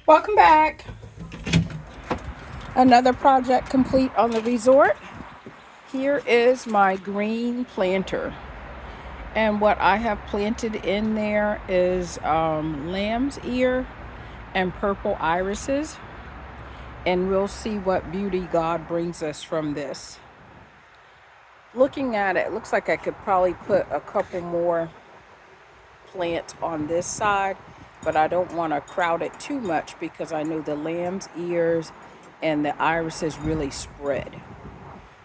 Welcome back. Another project complete on the resort. Here is my green planter. And what I have planted in there is lamb's ear and purple irises. And we'll see what beauty God brings us from this. Looking at it, looks like I could probably put a couple more plants on this side, but I don't want to crowd it too much because I know the lamb's ears and the irises really spread.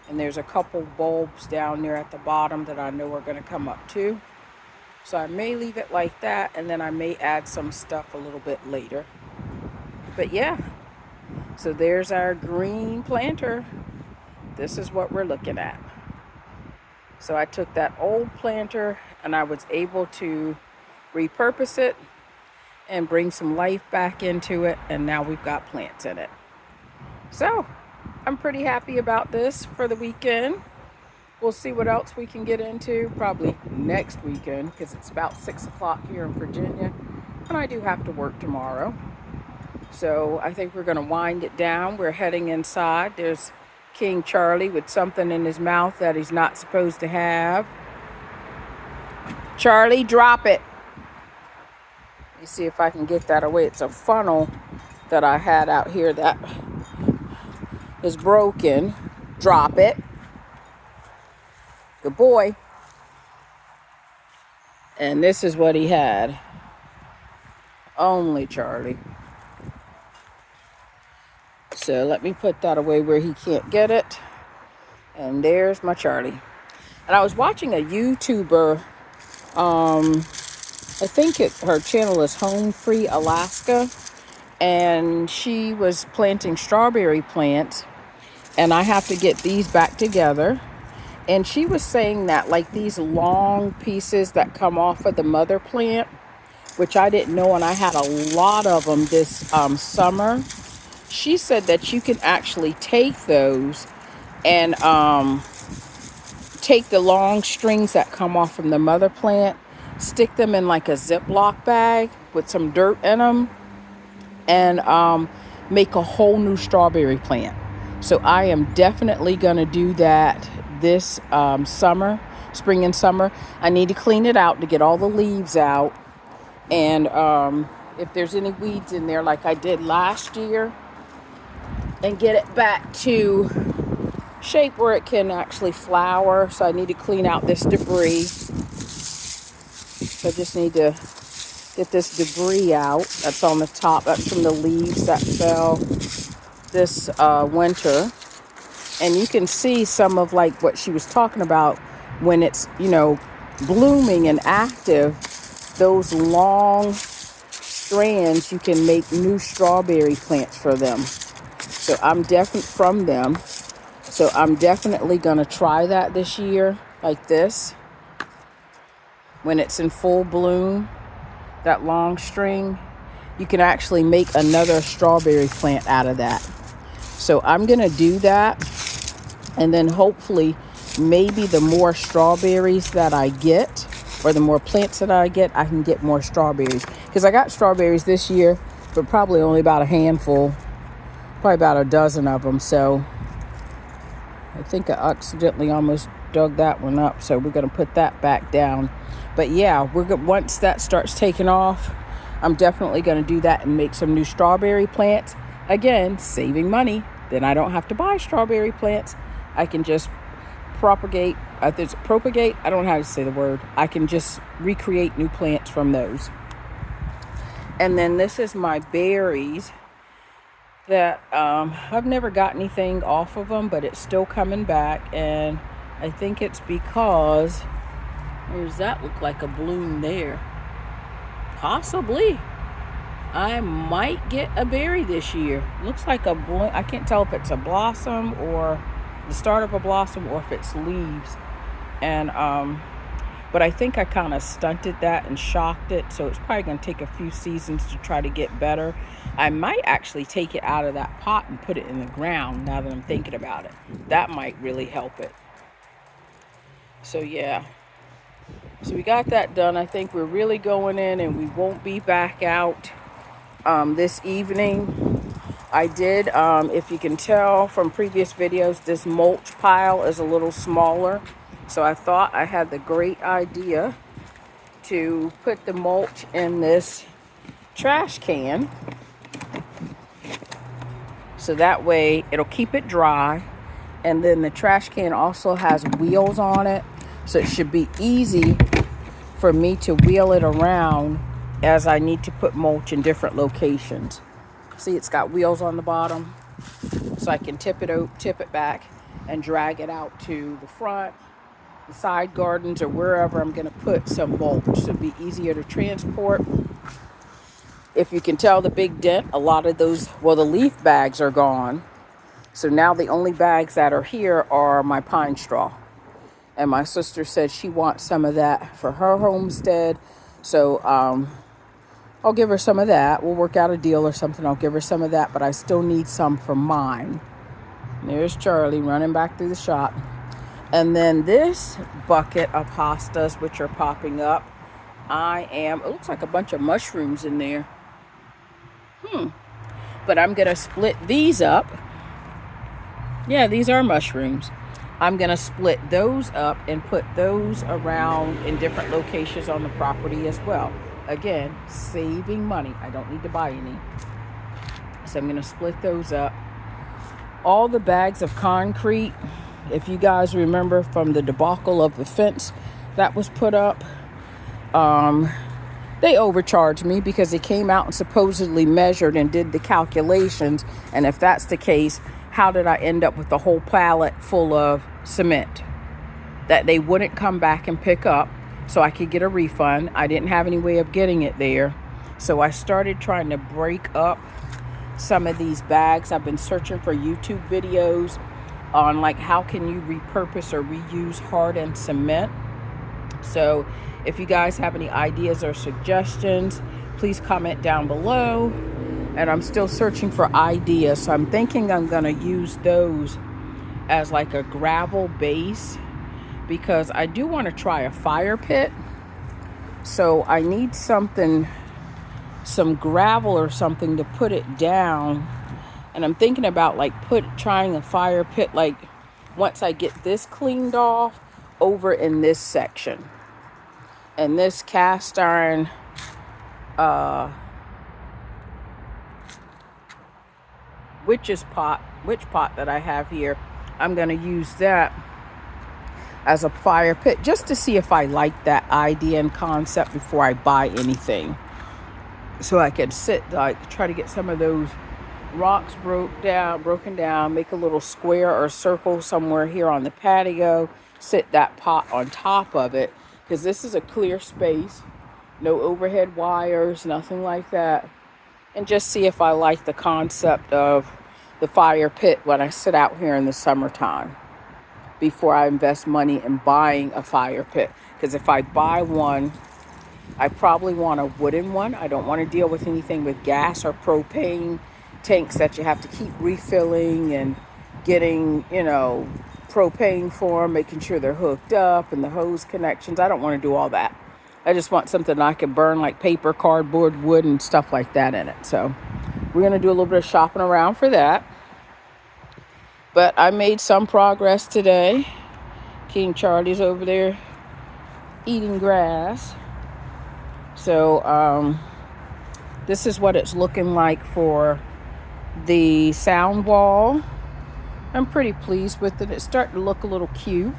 And there's a couple bulbs down there at the bottom that I know are going to come up too. So I may leave it like that, and then I may add some stuff a little bit later. But yeah, so there's our green planter. This is what we're looking at. So I took that old planter and I was able to repurpose it and bring some life back into it, and now we've got plants in it. So I'm pretty happy about this for the weekend. We'll see what else we can get into probably next weekend because it's about 6 o'clock here in Virginia and I do have to work tomorrow. So I think we're going to wind it down. We're heading inside. There's King Charlie with something in his mouth that he's not supposed to have. Charlie, drop it. Let me see if I can get that away. It's a funnel that I had out here that is broken. Drop it. Good boy. And this is what he had. Only Charlie. So let me put that away where he can't get it. And there's my Charlie. And I was watching a YouTuber. I think her channel is Home Free Alaska. And she was planting strawberry plants. And I have to get these back together. And she was saying that like these long pieces that come off of the mother plant, which I didn't know, and I had a lot of them this summer. She said that you can actually take those and take the long strings that come off from the mother plant, stick them in like a Ziploc bag with some dirt in them, and make a whole new strawberry plant. So I am definitely going to do that this summer, spring and summer. I need to clean it out to get all the leaves out. And if there's any weeds in there like I did last year, and get it back to shape where it can actually flower. So I need to clean out this debris. So I just need to get this debris out that's on the top. That's from the leaves that fell this winter. And you can see some of like what she was talking about when it's, blooming and active. Those long strands, you can make new strawberry plants for them. So I'm definitely going to try that this year, like this. When it's in full bloom, that long string, you can actually make another strawberry plant out of that. So I'm going to do that. And then hopefully, maybe the more strawberries that I get, or the more plants that I get, I can get more strawberries. Because I got strawberries this year, but probably only about a handful. Probably about a dozen of them. So I think I accidentally almost dug that one up. So we're going to put that back down. But yeah, once that starts taking off, I'm definitely going to do that and make some new strawberry plants. Again, saving money. Then I don't have to buy strawberry plants. I can just propagate. I don't know how to say the word. I can just recreate new plants from those. And then this is my berries that I've never got anything off of them, but it's still coming back. And I think it's because, or does that look like a bloom there? Possibly. I might get a berry this year. Looks like a bloom. I can't tell if it's a blossom or the start of a blossom or if it's leaves. And but I think I kind of stunted that and shocked it, so it's probably going to take a few seasons to try to get better. I might actually take it out of that pot and put it in the ground now that I'm thinking about it. That might really help it. So yeah. So we got that done. I think we're really going in and we won't be back out this evening. I did, if you can tell from previous videos, this mulch pile is a little smaller. So I thought I had the great idea to put the mulch in this trash can. So that way it'll keep it dry. And then the trash can also has wheels on it. So it should be easy for me to wheel it around as I need to put mulch in different locations. See, it's got wheels on the bottom. So I can tip it back and drag it out to the front, the side gardens, or wherever I'm going to put some mulch. So it'll be easier to transport. If you can tell the big dent, a lot of those, well, the leaf bags are gone. So now the only bags that are here are my pine straw. And my sister said she wants some of that for her homestead. So I'll give her some of that. We'll work out a deal or something. I'll give her some of that, but I still need some for mine. There's Charlie running back through the shop. And then this bucket of hostas, which are popping up, it looks like a bunch of mushrooms in there. But I'm going to split these up. Yeah, these are mushrooms. I'm going to split those up and put those around in different locations on the property as well. Again, saving money. I don't need to buy any. So I'm going to split those up. All the bags of concrete, if you guys remember from the debacle of the fence that was put up, they overcharged me because they came out and supposedly measured and did the calculations. And if that's the case, how did I end up with the whole pallet full of cement that they wouldn't come back and pick up so I could get a refund? I didn't have any way of getting it there. So I started trying to break up some of these bags. I've been searching for YouTube videos on like how can you repurpose or reuse hardened cement. So if you guys have any ideas or suggestions, please comment down below. And I'm still searching for ideas. So I'm thinking I'm going to use those as like a gravel base because I do want to try a fire pit. So I need some gravel or something to put it down. And I'm thinking about like trying a fire pit like once I get this cleaned off over in this section. And this cast iron witch pot that I have here, I'm going to use that as a fire pit just to see if I like that idea and concept before I buy anything. So I can try to get some of those rocks broken down, make a little square or circle somewhere here on the patio, sit that pot on top of it, because this is a clear space, no overhead wires, nothing like that. And just see if I like the concept of the fire pit when I sit out here in the summertime before I invest money in buying a fire pit. Because if I buy one, I probably want a wooden one. I don't want to deal with anything with gas or propane tanks that you have to keep refilling and getting, propane for them, making sure they're hooked up and the hose connections. I don't want to do all that. I just want something I can burn like paper, cardboard, wood, and stuff like that in it. So we're going to do a little bit of shopping around for that. But I made some progress today. King Charlie's over there eating grass. So this is what it's looking like for the sound wall. I'm pretty pleased with it. It's starting to look a little cute.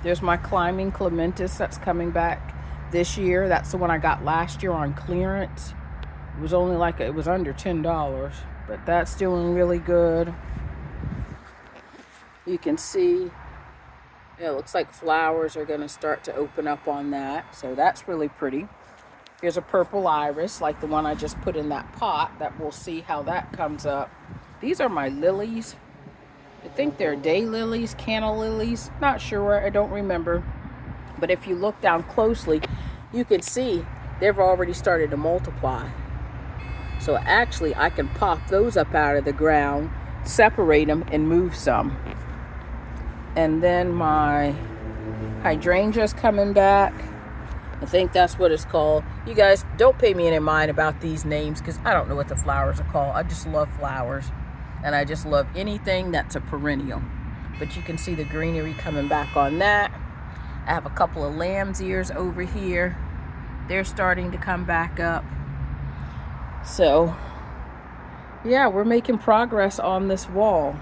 There's my climbing clematis that's coming back this year. That's the one I got last year on clearance. It was only it was under $10, but that's doing really good. You can see it looks like flowers are going to start to open up on that. So that's really pretty. Here's a purple iris like the one I just put in that pot that we'll see how that comes up. These are my lilies. I think they're day lilies, canna lilies. Not sure. I don't remember. But if you look down closely, you can see they've already started to multiply. So actually, I can pop those up out of the ground, separate them, and move some. And then my hydrangea's coming back. I think that's what it's called. You guys, don't pay me any mind about these names because I don't know what the flowers are called. I just love flowers. And I just love anything that's a perennial. But you can see the greenery coming back on that. I have a couple of lamb's ears over here. They're starting to come back up. So, yeah, we're making progress on this wall.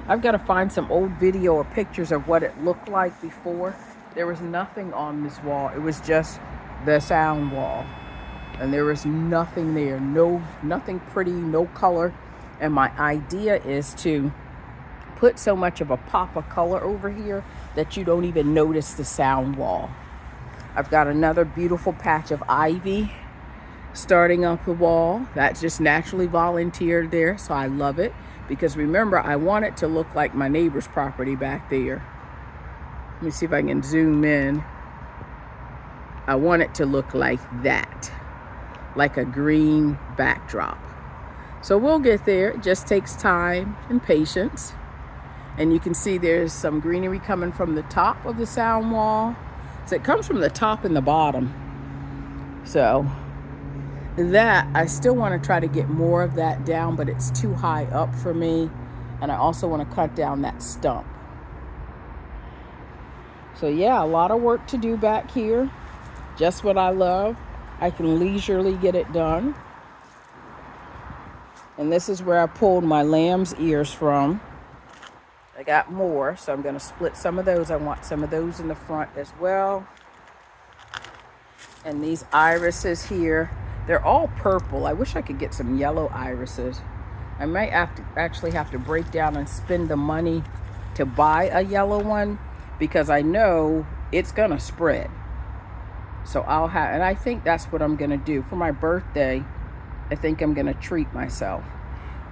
I've got to find some old video or pictures of what it looked like before. There was nothing on this wall. It was just the sound wall. And there was nothing there. Nothing pretty, no color. And my idea is to put so much of a pop of color over here that you don't even notice the sound wall. I've got another beautiful patch of ivy starting up the wall. That's just naturally volunteered there, so I love it. Because remember, I want it to look like my neighbor's property back there. Let me see if I can zoom in. I want it to look like that, like a green backdrop. So we'll get there. It just takes time and patience. And you can see there's some greenery coming from the top of the sound wall. So it comes from the top and the bottom. So that, I still want to try to get more of that down, but it's too high up for me. And I also want to cut down that stump. So yeah, a lot of work to do back here. Just what I love. I can leisurely get it done. And this is where I pulled my lamb's ears from. I got more, so I'm going to split some of those. I want some of those in the front as well. And these irises here, they're all purple. I wish I could get some yellow irises. I might actually have to break down and spend the money to buy a yellow one, because I know it's going to spread. So I'll have, and I think that's what I'm going to do for my birthday. I think I'm going to treat myself.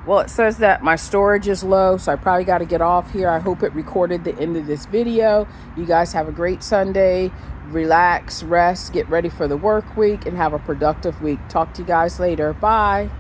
Well, it says that my storage is low, so I probably got to get off here. I hope it recorded the end of this video. You guys have a great Sunday. Relax, rest, get ready for the work week, and have a productive week. Talk to you guys later. Bye.